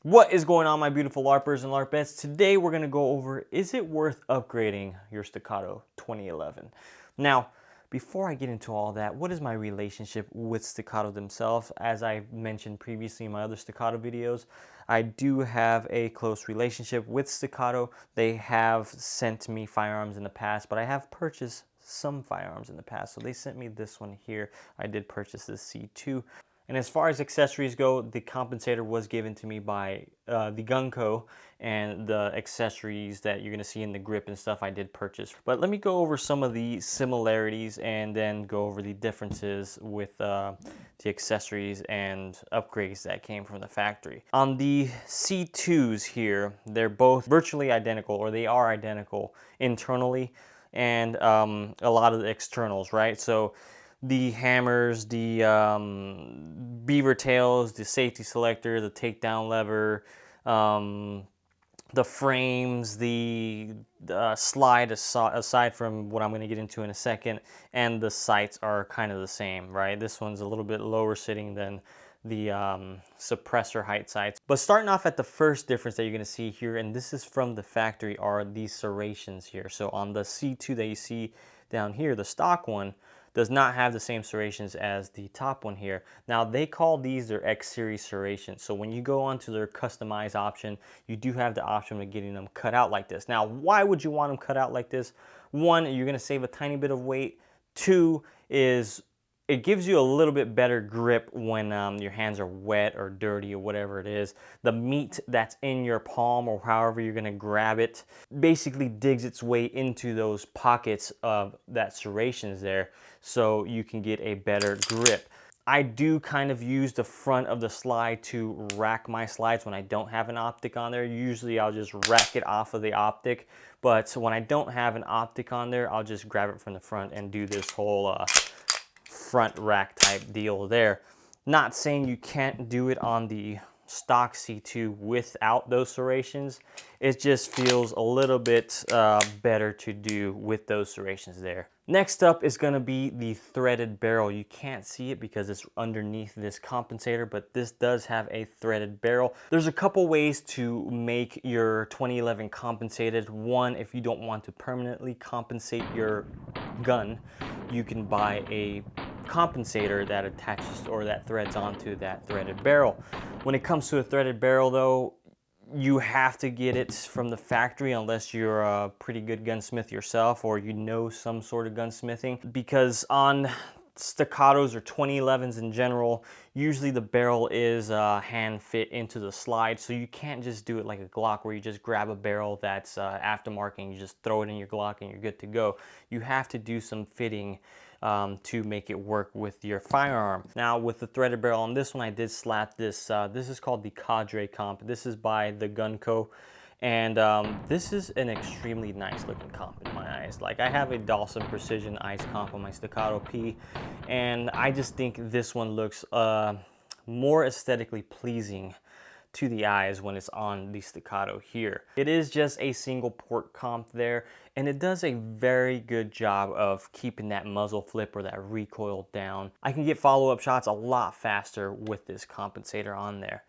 What is going on, my beautiful LARPers and LARPettes? Today we're going to go over, is it worth upgrading your Staccato 2011? Now, before I get into all that, what is my relationship with Staccato themselves? As I mentioned previously in my other Staccato videos, I do have a close relationship with Staccato. They have sent me firearms in the past, but I have purchased some firearms in the past. So they sent me this one here. I did purchase this C2. And as far as accessories go, the compensator was given to me by the Gun Co. And the accessories that you're going to see in the grip and stuff I did purchase. But let me go over some of the similarities and then go over the differences with the accessories and upgrades that came from the factory. On the C2s here, they're both virtually identical, or they are identical internally, and a lot of the externals, right? So the hammers, the beaver tails, the safety selector, the takedown lever, the frames, the slide, aside from what I'm going to get into in a second, and the sights are kind of the same, right? This one's a little bit lower sitting than the suppressor height sights. But starting off at the first difference that you're going to see here, and this is from the factory, are these serrations here. So on the C2 that you see down here, the stock one does not have the same serrations as the top one here. Now they call these their X series serrations. So when you go onto their customized option, you do have the option of getting them cut out like this. Now, why would you want them cut out like this? One, you're gonna save a tiny bit of weight. Two is it gives you a little bit better grip when your hands are wet or dirty or whatever it is. The meat that's in your palm, or however you're gonna grab it, basically digs its way into those pockets of that serrations there, so you can get a better grip. I do kind of use the front of the slide to rack my slides when I don't have an optic on there. Usually I'll just rack it off of the optic, but when I don't have an optic on there, I'll just grab it from the front and do this whole front rack type deal there. Not saying you can't do it on the stock C2 without those serrations. It just feels a little bit better to do with those serrations there. Next up is going to be the threaded barrel. You can't see it because it's underneath this compensator, but this does have a threaded barrel. There's a couple ways to make your 2011 compensated. One, if you don't want to permanently compensate your gun, you can buy a compensator that attaches or that threads onto that threaded barrel. When it comes to a threaded barrel though, you have to get it from the factory unless you're a pretty good gunsmith yourself or you know some sort of gunsmithing, because on Staccatos or 2011s in general, usually the barrel is hand fit into the slide, so you can't just do it like a Glock where you just grab a barrel that's aftermarket and you just throw it in your Glock and you're good to go. You have to do some fitting to make it work with your firearm. Now with the threaded barrel on this one, I did slap this. This is called the Cadre Comp. This is by the Gun Co. And this is an extremely nice looking comp in my eyes. Like, I have a Dawson Precision Ice comp on my Staccato P, and I just think this one looks more aesthetically pleasing to the eyes when it's on the Staccato here. It is just a single port comp there, and it does a very good job of keeping that muzzle flip or that recoil down. I can get follow-up shots a lot faster with this compensator on there.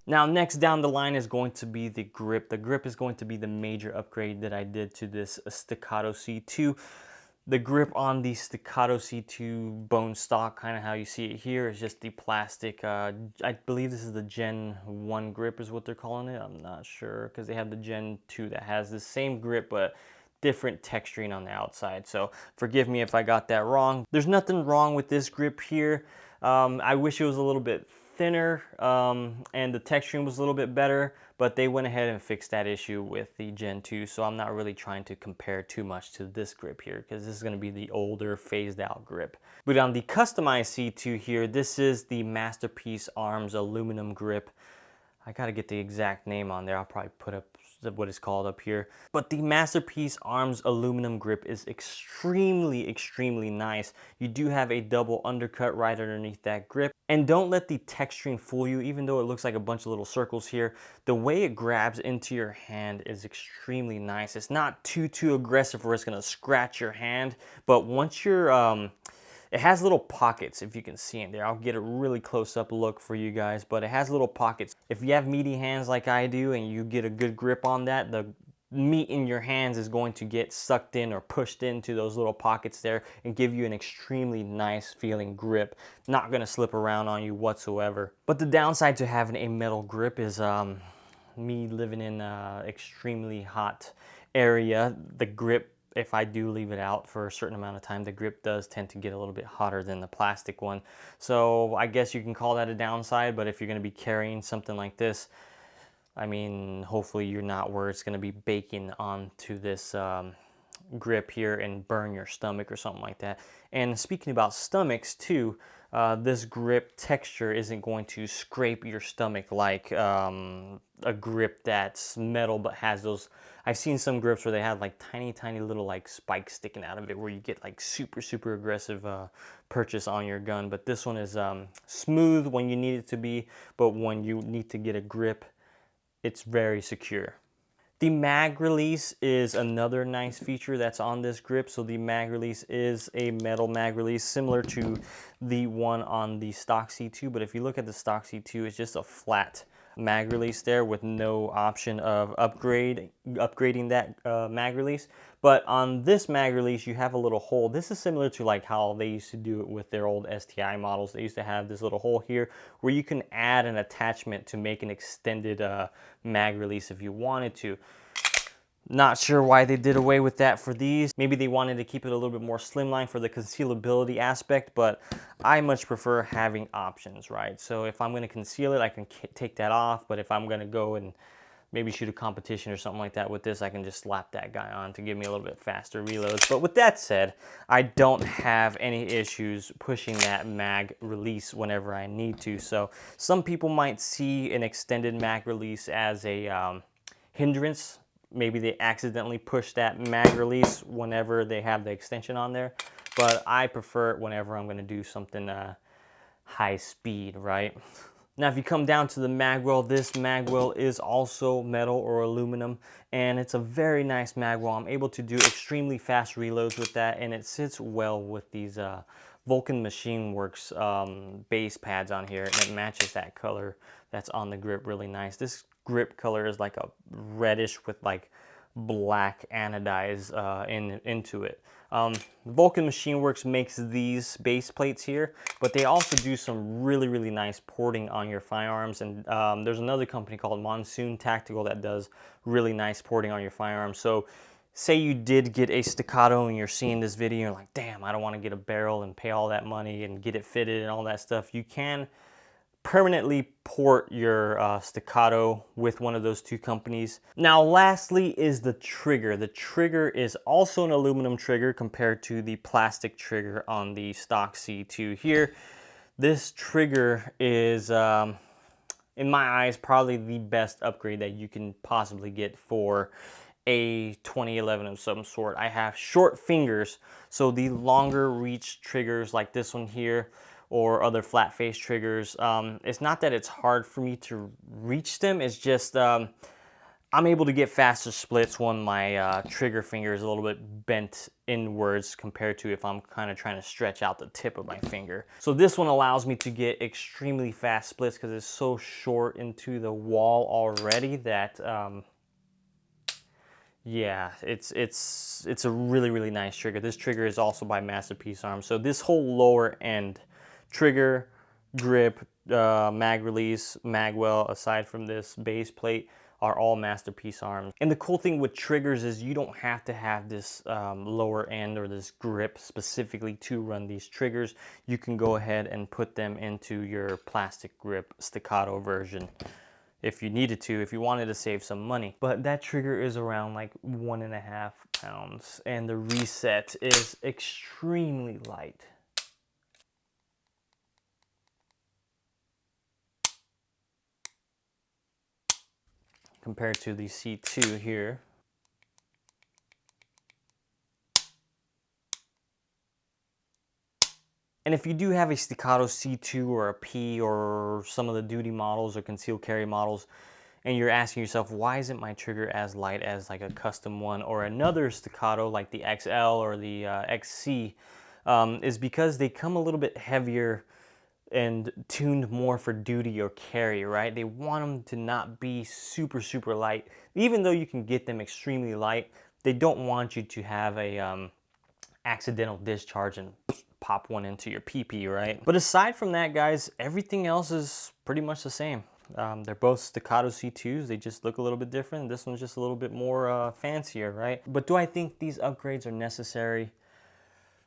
Now next down the line is going to be the grip. The grip is going to be the major upgrade that I did to this Staccato C2. The grip on the Staccato C2 bone stock, kind of how you see it here, is just the plastic. I believe this is the Gen 1 grip is what they're calling it. I'm not sure, because they have the Gen 2 that has the same grip but different texturing on the outside. So forgive me if I got that wrong. There's nothing wrong with this grip here. I wish it was a little bit thinner and the texturing was a little bit better, but they went ahead and fixed that issue with the Gen 2, so I'm not really trying to compare too much to this grip here because this is going to be the older phased out grip. But on the customized C2 here, this is the Masterpiece Arms aluminum grip. I gotta get the exact name on there. I'll probably put up what it's called up here. But the Masterpiece Arms aluminum grip is extremely, extremely nice. You do have a double undercut right underneath that grip. And don't let the texturing fool you, even though it looks like a bunch of little circles here. The way it grabs into your hand is extremely nice. It's not too aggressive where it's gonna scratch your hand, but once you're It has little pockets, if you can see in there. I'll get a really close-up look for you guys, but it has little pockets. If you have meaty hands like I do and you get a good grip on that, the meat in your hands is going to get sucked in or pushed into those little pockets there and give you an extremely nice feeling grip. Not going to slip around on you whatsoever. But the downside to having a metal grip is me living in an extremely hot area. The grip, if I do leave it out for a certain amount of time, the grip does tend to get a little bit hotter than the plastic one. So I guess you can call that a downside, but if you're going to be carrying something like this, I mean, hopefully you're not where it's going to be baking onto this grip here and burn your stomach or something like that. And speaking about stomachs too, this grip texture isn't going to scrape your stomach like a grip that's metal but has those. I've seen some grips where they have like tiny little like spikes sticking out of it where you get like super aggressive purchase on your gun. But this one is smooth when you need it to be, but when you need to get a grip, it's very secure. The mag release is another nice feature that's on this grip. So the mag release is a metal mag release similar to the one on the stock C2, but if you look at the stock C2, it's just a flat mag release there with no option of upgrading that mag release. But on this mag release, you have a little hole. This is similar to like how they used to do it with their old STI models. They used to have this little hole here where you can add an attachment to make an extended mag release if you wanted to. Not sure why they did away with that for these. Maybe they wanted to keep it a little bit more slimline for the concealability aspect, but I much prefer having options, right? So if I'm going to conceal it, I can take that off, but if I'm going to go and maybe shoot a competition or something like that with this, I can just slap that guy on to give me a little bit faster reloads. But with that said, I don't have any issues pushing that mag release whenever I need to. So some people might see an extended mag release as a hindrance. Maybe they accidentally push that mag release whenever they have the extension on there, but I prefer it whenever I'm going to do something high speed, right? Now, if you come down to the mag well, this mag well is also metal or aluminum, and it's a very nice mag well. I'm able to do extremely fast reloads with that, and it sits well with these Vulcan Machine Works base pads on here, and it matches that color that's on the grip really nice. This grip color is like a reddish with like black anodize into it. Vulcan Machine Works makes these base plates here, but they also do some really nice porting on your firearms. And there's another company called Monsoon Tactical that does really nice porting on your firearms. So say you did get a Staccato and you're seeing this video and you're like, damn, I don't want to get a barrel and pay all that money and get it fitted and all that stuff. You can permanently port your Staccato with one of those two companies. Now lastly is the trigger. The trigger is also an aluminum trigger compared to the plastic trigger on the stock C2 here. This trigger is in my eyes probably the best upgrade that you can possibly get for a 2011 of some sort. I have short fingers, so the longer reach triggers like this one here or other flat face triggers, it's not that it's hard for me to reach them, it's just I'm able to get faster splits when my trigger finger is a little bit bent inwards compared to if I'm kind of trying to stretch out the tip of my finger. So this one allows me to get extremely fast splits because it's so short into the wall already that yeah, it's a really nice trigger. This trigger is also by Masterpiece Arms. So this whole lower end, trigger, grip, mag release, mag well, aside from this base plate, are all Masterpiece Arms. And the cool thing with triggers is you don't have to have this lower end or this grip specifically to run these triggers. You can go ahead and put them into your plastic grip Staccato version if you needed to, if you wanted to save some money. But that trigger is around like 1.5 pounds, and the reset is extremely light. Compared to the C2 here. And if you do have a Staccato C2 or a P or some of the duty models or concealed carry models, and you're asking yourself, why isn't my trigger as light as like a custom one or another Staccato like the XL or the XC? is because they come a little bit heavier and tuned more for duty or carry, right? They want them to not be super, super light. Even though you can get them extremely light, they don't want you to have a accidental discharge and pop one into your PP, right? But aside from that, guys, everything else is pretty much the same. They're both Staccato C2s. They just look a little bit different. This one's just a little bit more fancier, right? But do I think these upgrades are necessary?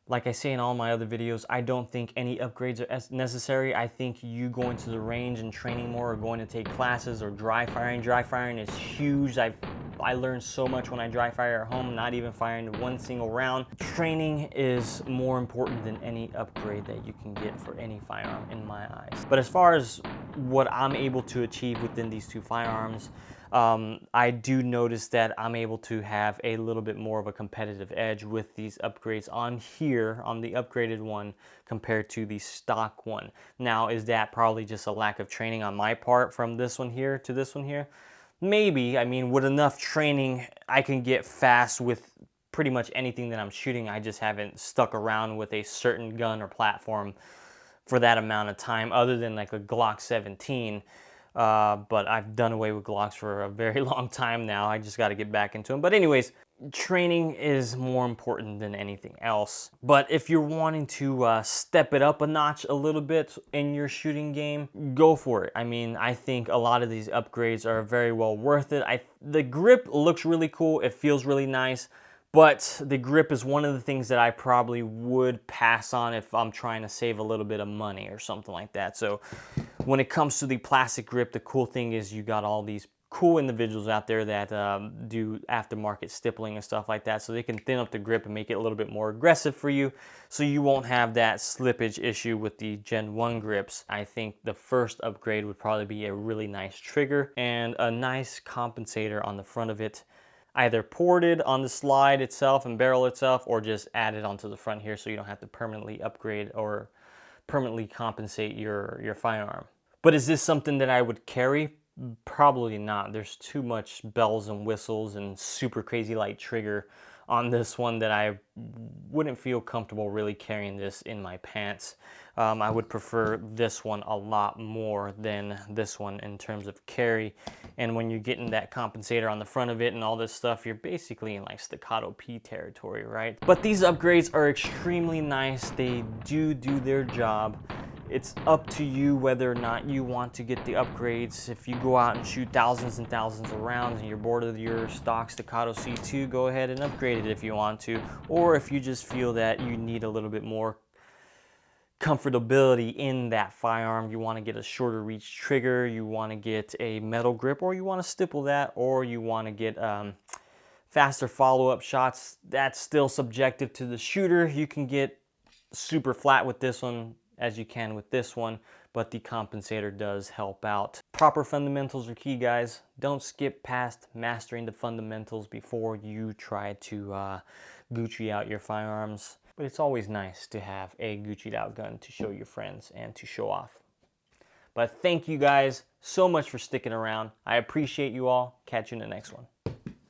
Like I say in all my other videos, I don't think any upgrades are necessary. I think you going to the range and training more, or going to take classes, or dry firing. Dry firing is huge. I learned so much when I dry fire at home, not even firing one single round. Training is more important than any upgrade that you can get for any firearm in my eyes. But as far as what I'm able to achieve within these two firearms, I do notice that I'm able to have a little bit more of a competitive edge with these upgrades on here, on the upgraded one, compared to the stock one. Now, is that probably just a lack of training on my part from this one here to this one here? Maybe. I mean, with enough training, I can get fast with pretty much anything that I'm shooting. I just haven't stuck around with a certain gun or platform for that amount of time, other than like a Glock 17. But I've done away with Glocks for a very long time now. I just got to get back into them. But anyways, training is more important than anything else. But if you're wanting to step it up a notch a little bit in your shooting game, go for it. I mean, I think a lot of these upgrades are very well worth it. The grip looks really cool. It feels really nice. But the grip is one of the things that I probably would pass on if I'm trying to save a little bit of money or something like that. So when it comes to the plastic grip, the cool thing is you got all these cool individuals out there that do aftermarket stippling and stuff like that, so they can thin up the grip and make it a little bit more aggressive for you, so you won't have that slippage issue with the Gen 1 grips. I think the first upgrade would probably be a really nice trigger and a nice compensator on the front of it, either ported on the slide itself and barrel itself, or just added onto the front here so you don't have to permanently upgrade or permanently compensate your firearm. But is this something that I would carry? Probably not. There's too much bells and whistles and super crazy light trigger on this one that I wouldn't feel comfortable really carrying this in my pants. I would prefer this one a lot more than this one in terms of carry. And when you're getting that compensator on the front of it and all this stuff, you're basically in like Staccato P territory, right? But these upgrades are extremely nice. They do their job. It's up to you whether or not you want to get the upgrades. If you go out and shoot thousands and thousands of rounds and you're bored of your stock Staccato C2, go ahead and upgrade it if you want to. Or if you just feel that you need a little bit more comfortability in that firearm, you want to get a shorter reach trigger, you want to get a metal grip, or you want to stipple that, or you want to get faster follow-up shots, that's still subjective to the shooter. You can get super flat with this one as you can with this one, but the compensator does help out. Proper fundamentals are key, guys. Don't skip past mastering the fundamentals before you try to Gucci out your firearms. But it's always nice to have a Gucci'd out gun to show your friends and to show off. But thank you guys so much for sticking around. I appreciate you all. Catch you in the next one.